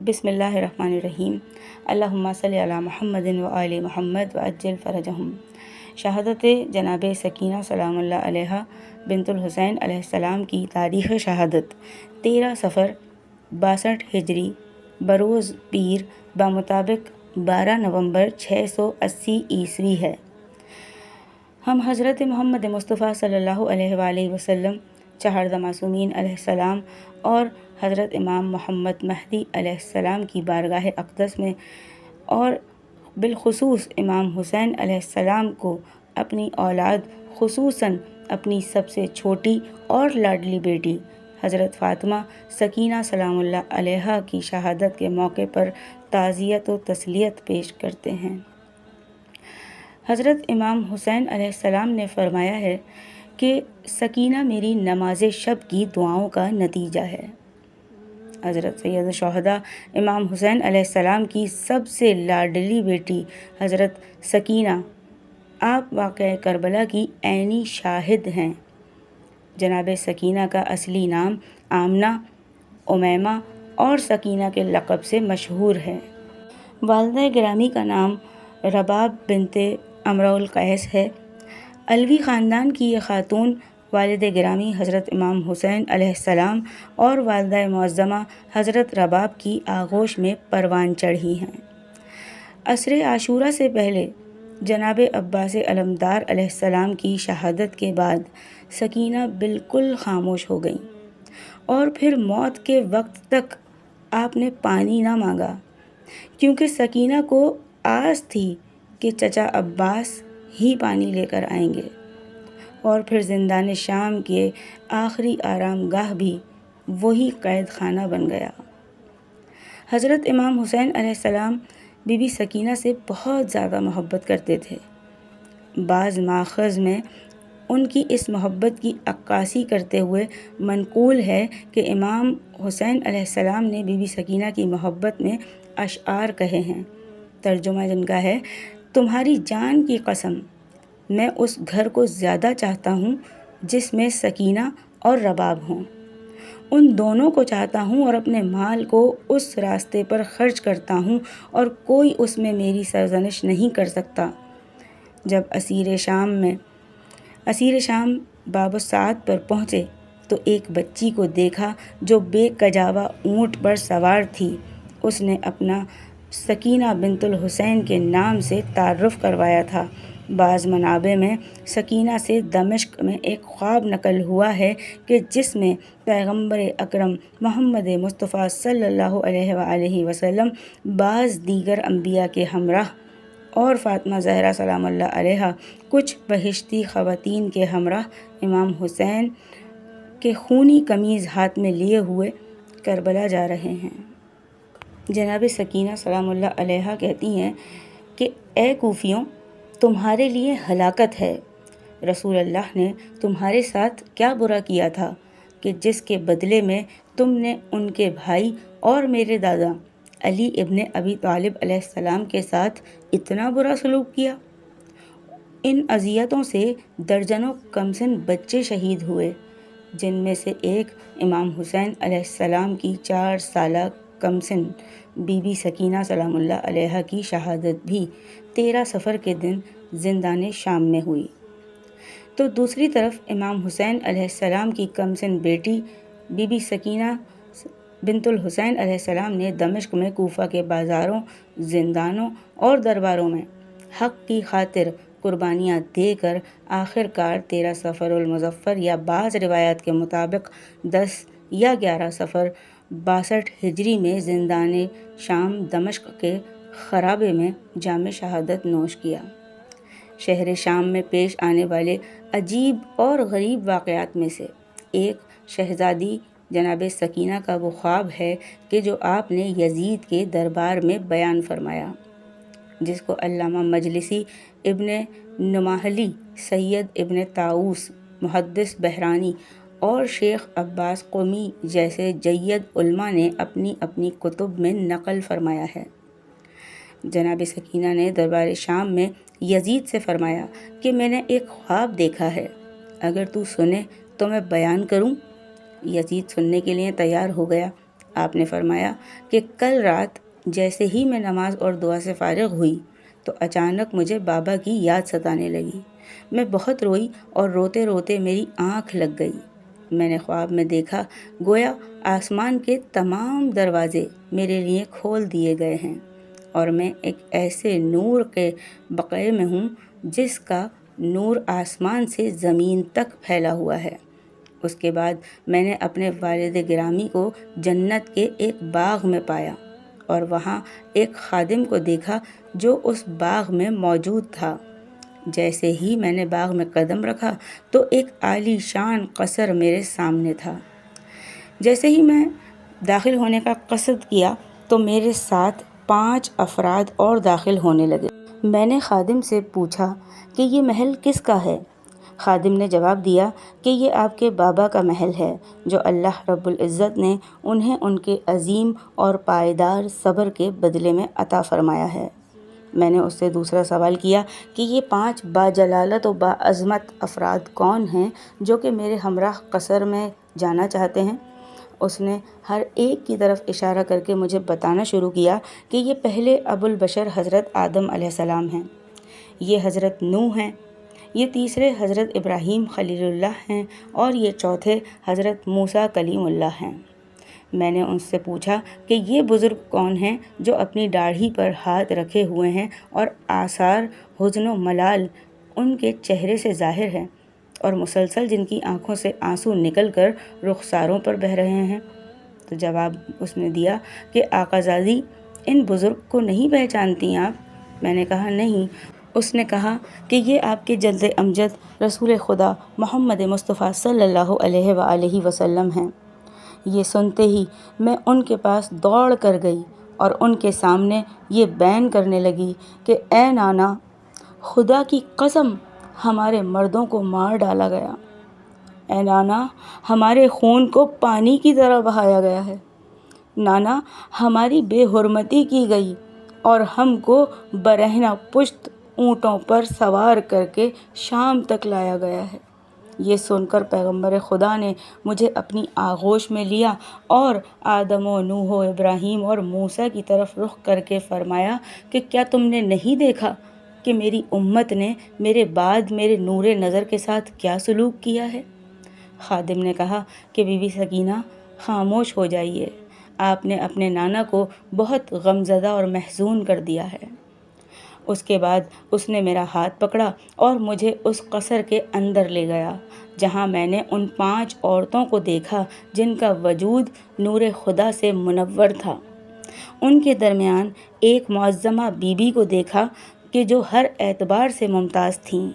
بسم اللہ الرحمن الرحیم۔ اللہم صلی علی محمد و آل محمد وعجل فرجہم۔ شہادت جناب سکینہ سلام اللہ علیہ بنت الحسین علیہ السلام کی تاریخ شہادت 13 صفر 62 ہجری بروز پیر بمطابق 12 نومبر 680 عیسوی ہے۔ ہم حضرت محمد مصطفیٰ صلی اللہ علیہ وآلہ وسلم، چہاردہ معصومین علیہ السلام اور حضرت امام محمد مہدی علیہ السلام کی بارگاہ اقدس میں اور بالخصوص امام حسین علیہ السلام کو اپنی اولاد، خصوصاً اپنی سب سے چھوٹی اور لاڈلی بیٹی حضرت فاطمہ سکینہ سلام اللہ علیہا کی شہادت کے موقع پر تعزیت و تسلیت پیش کرتے ہیں۔ حضرت امام حسین علیہ السلام نے فرمایا ہے کہ سکینہ میری نماز شب کی دعاؤں کا نتیجہ ہے۔ حضرت سید الشہداء امام حسین علیہ السلام کی سب سے لاڈلی بیٹی حضرت سکینہ، آپ واقعہ کربلا کی عینی شاہد ہیں۔ جناب سکینہ کا اصلی نام آمنہ، امیمہ اور سکینہ کے لقب سے مشہور ہے۔ والدہ گرامی کا نام رباب بنت امرؤ القیس ہے۔ علوی خاندان کی یہ خاتون والد گرامی حضرت امام حسین علیہ السلام اور والدہ معظمہ حضرت رباب کی آغوش میں پروان چڑھی ہیں۔ عصر عاشوراء سے پہلے جناب عباس علمدار علیہ السلام کی شہادت کے بعد سکینہ بالکل خاموش ہو گئیں اور پھر موت کے وقت تک آپ نے پانی نہ مانگا، کیونکہ سکینہ کو آس تھی کہ چچا عباس ہی پانی لے کر آئیں گے، اور پھر زندان شام کے آخری آرام گاہ بھی وہی قید خانہ بن گیا۔ حضرت امام حسین علیہ السلام بی بی سکینہ سے بہت زیادہ محبت کرتے تھے۔ بعض مآخذ میں ان کی اس محبت کی عکاسی کرتے ہوئے منقول ہے کہ امام حسین علیہ السلام نے بی بی سکینہ کی محبت میں اشعار کہے ہیں، ترجمہ جن کا ہے: تمہاری جان کی قسم، میں اس گھر کو زیادہ چاہتا ہوں جس میں سکینہ اور رباب ہوں۔ ان دونوں کو چاہتا ہوں اور اپنے مال کو اس راستے پر خرچ کرتا ہوں، اور کوئی اس میں میری سرزنش نہیں کر سکتا۔ جب اسیر شام باب الساعت پر پہنچے تو ایک بچی کو دیکھا جو بے کجاوہ اونٹ پر سوار تھی۔ اس نے اپنا سکینہ بنت الحسین کے نام سے تعارف کروایا تھا۔ بعض منابع میں سکینہ سے دمشق میں ایک خواب نقل ہوا ہے کہ جس میں پیغمبر اکرم محمد مصطفیٰ صلی اللہ علیہ وآلہ وسلم بعض دیگر انبیاء کے ہمراہ اور فاطمہ زہرا سلام اللہ علیہا کچھ بہشتی خواتین کے ہمراہ امام حسین کے خونی قمیض ہاتھ میں لیے ہوئے کربلا جا رہے ہیں۔ جناب سکینہ سلام اللہ علیہا کہتی ہیں کہ اے کوفیوں، تمہارے لیے ہلاکت ہے۔ رسول اللہ نے تمہارے ساتھ کیا برا کیا تھا کہ جس کے بدلے میں تم نے ان کے بھائی اور میرے دادا علی ابن ابی طالب علیہ السلام کے ساتھ اتنا برا سلوک کیا؟ ان اذیتوں سے درجنوں کمسن بچے شہید ہوئے، جن میں سے ایک امام حسین علیہ السلام کی 4 سالہ کمسن بی بی سکینہ سلام اللہ علیہا کی شہادت بھی 13 صفر کے دن زندان شام میں ہوئی۔ تو دوسری طرف امام حسین علیہ السلام کی کمسن بیٹی بی بی سکینہ بنت الحسین علیہ السلام نے دمشق میں کوفہ کے بازاروں، زندانوں اور درباروں میں حق کی خاطر قربانیاں دے کر آخر کار 13 صفر المظفر یا بعض روایات کے مطابق 10 یا 11 صفر 62 ہجری میں زندان شام دمشق کے خرابے میں جام شہادت نوش کیا۔ شہر شام میں پیش آنے والے عجیب اور غریب واقعات میں سے ایک شہزادی جناب سکینہ کا وہ خواب ہے کہ جو آپ نے یزید کے دربار میں بیان فرمایا، جس کو علامہ مجلسی، ابن نماحلی، سید ابن طاؤس، محدث بحرانی اور شیخ عباس قمی جیسے جید علماء نے اپنی اپنی کتب میں نقل فرمایا ہے۔ جناب سکینہ نے دربار شام میں یزید سے فرمایا کہ میں نے ایک خواب دیکھا ہے، اگر تو سنے تو میں بیان کروں؟ یزید سننے کے لیے تیار ہو گیا۔ آپ نے فرمایا کہ کل رات جیسے ہی میں نماز اور دعا سے فارغ ہوئی تو اچانک مجھے بابا کی یاد ستانے لگی۔ میں بہت روئی اور روتے روتے میری آنکھ لگ گئی۔ میں نے خواب میں دیکھا گویا آسمان کے تمام دروازے میرے لیے کھول دیے گئے ہیں اور میں ایک ایسے نور کے بقعے میں ہوں جس کا نور آسمان سے زمین تک پھیلا ہوا ہے۔ اس کے بعد میں نے اپنے والد گرامی کو جنت کے ایک باغ میں پایا اور وہاں ایک خادم کو دیکھا جو اس باغ میں موجود تھا۔ جیسے ہی میں نے باغ میں قدم رکھا تو ایک عالی شان قصر میرے سامنے تھا۔ جیسے ہی میں داخل ہونے کا قصد کیا تو میرے ساتھ 5 افراد اور داخل ہونے لگے۔ میں نے خادم سے پوچھا کہ یہ محل کس کا ہے؟ خادم نے جواب دیا کہ یہ آپ کے بابا کا محل ہے جو اللہ رب العزت نے انہیں ان کے عظیم اور پائیدار صبر کے بدلے میں عطا فرمایا ہے۔ میں نے اس سے دوسرا سوال کیا کہ یہ 5 باجلالت و باعظمت افراد کون ہیں جو کہ میرے ہمراہ قصر میں جانا چاہتے ہیں؟ اس نے ہر ایک کی طرف اشارہ کر کے مجھے بتانا شروع کیا کہ یہ پہلے ابو البشر حضرت آدم علیہ السلام ہیں، یہ حضرت نوح ہیں، یہ تیسرے حضرت ابراہیم خلیل اللہ ہیں اور یہ چوتھے حضرت موسیٰ کلیم اللہ ہیں۔ میں نے ان سے پوچھا کہ یہ بزرگ کون ہیں جو اپنی داڑھی پر ہاتھ رکھے ہوئے ہیں اور آثار حزن و ملال ان کے چہرے سے ظاہر ہے اور مسلسل جن کی آنکھوں سے آنسو نکل کر رخساروں پر بہہ رہے ہیں؟ تو جواب اس نے دیا کہ آقازادی ان بزرگ کو نہیں پہچانتی آپ؟ میں نے کہا نہیں۔ اس نے کہا کہ یہ آپ کے جد امجد رسول خدا محمد مصطفیٰ صلی اللہ علیہ وآلہ وسلم ہیں۔ یہ سنتے ہی میں ان کے پاس دوڑ کر گئی اور ان کے سامنے یہ بیان کرنے لگی کہ اے نانا، خدا کی قسم ہمارے مردوں کو مار ڈالا گیا، اے نانا ہمارے خون کو پانی کی طرح بہایا گیا ہے، نانا ہماری بے حرمتی کی گئی اور ہم کو برہنہ پشت اونٹوں پر سوار کر کے شام تک لایا گیا ہے۔ یہ سن کر پیغمبر خدا نے مجھے اپنی آغوش میں لیا اور آدم و نوح و ابراہیم اور موسیٰ کی طرف رخ کر کے فرمایا کہ کیا تم نے نہیں دیکھا کہ میری امت نے میرے بعد میرے نور نظر کے ساتھ کیا سلوک کیا ہے؟ خادم نے کہا کہ بی بی سکینہ خاموش ہو جائیے، آپ نے اپنے نانا کو بہت غمزدہ اور محزون کر دیا ہے۔ اس کے بعد اس نے میرا ہاتھ پکڑا اور مجھے اس قصر کے اندر لے گیا جہاں میں نے ان 5 عورتوں کو دیکھا جن کا وجود نور خدا سے منور تھا۔ ان کے درمیان ایک معظمہ بی بی کو دیکھا کہ جو ہر اعتبار سے ممتاز تھیں،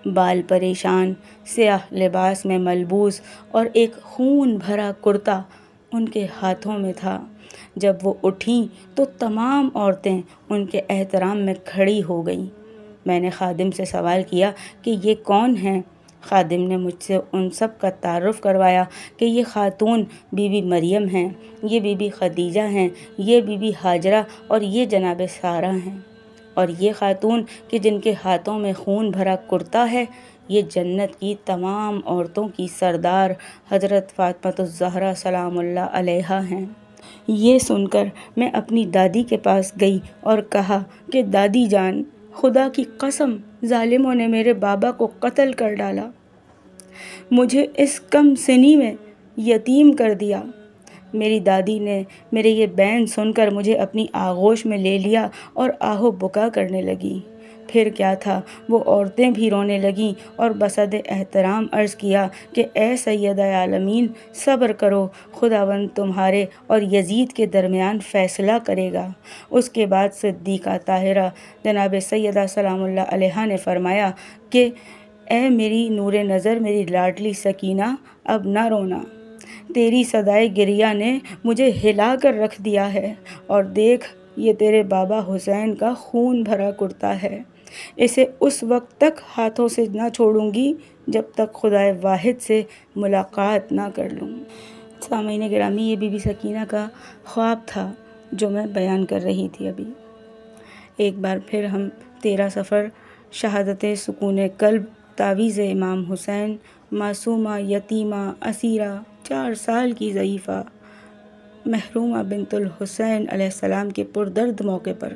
بال پریشان، سیاہ لباس میں ملبوس اور ایک خون بھرا کرتا ان کے ہاتھوں میں تھا۔ جب وہ اٹھیں تو تمام عورتیں ان کے احترام میں کھڑی ہو گئیں۔ میں نے خادم سے سوال کیا کہ یہ کون ہیں؟ خادم نے مجھ سے ان سب کا تعارف کروایا کہ یہ خاتون بی بی مریم ہیں، یہ بی بی خدیجہ ہیں، یہ بی بی ہاجرہ اور یہ جناب سارہ ہیں، اور یہ خاتون کہ جن کے ہاتھوں میں خون بھرا کرتا ہے یہ جنت کی تمام عورتوں کی سردار حضرت فاطمہ الزہرا سلام اللہ علیہا ہیں۔ یہ سن کر میں اپنی دادی کے پاس گئی اور کہا کہ دادی جان، خدا کی قسم ظالموں نے میرے بابا کو قتل کر ڈالا، مجھے اس کم سنی میں یتیم کر دیا۔ میری دادی نے میرے یہ بیان سن کر مجھے اپنی آغوش میں لے لیا اور آہو بکا کرنے لگی۔ پھر کیا تھا، وہ عورتیں بھی رونے لگیں اور بصد احترام عرض کیا کہ اے سید عالمین صبر کرو، خداوند تمہارے اور یزید کے درمیان فیصلہ کرے گا۔ اس کے بعد صدیقہ طاہرہ جناب سیدہ سلام اللہ علیہا نے فرمایا کہ اے میری نور نظر، میری لاڈلی سکینہ، اب نہ رونا، تیری صدائے گریہ نے مجھے ہلا کر رکھ دیا ہے، اور دیکھ یہ تیرے بابا حسین کا خون بھرا کرتا ہے، اسے اس وقت تک ہاتھوں سے نہ چھوڑوں گی جب تک خدائے واحد سے ملاقات نہ کر لوں۔ سامعین گرامی، یہ بی بی سکینہ کا خواب تھا جو میں بیان کر رہی تھی ابھی۔ ایک بار پھر ہم 13 سفر، شہادت سکون قلب، تعویذ امام حسین، معصومہ، یتیمہ، اسیرہ، 4 سال کی ضعیفہ، محرومہ بنت الحسین علیہ السلام کے پردرد موقع پر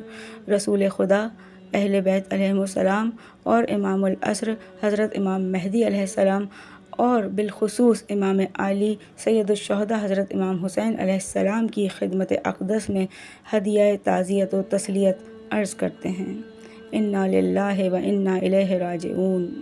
رسول خدا، اہل بیت علیہم السلام اور امام العصر حضرت امام مہدی علیہ السلام اور بالخصوص امام علی سید الشہداء حضرت امام حسین علیہ السلام کی خدمت اقدس میں ہدیہ تعزیت و تسلیت عرض کرتے ہیں۔ انا للہ و انا الیہ راجعون۔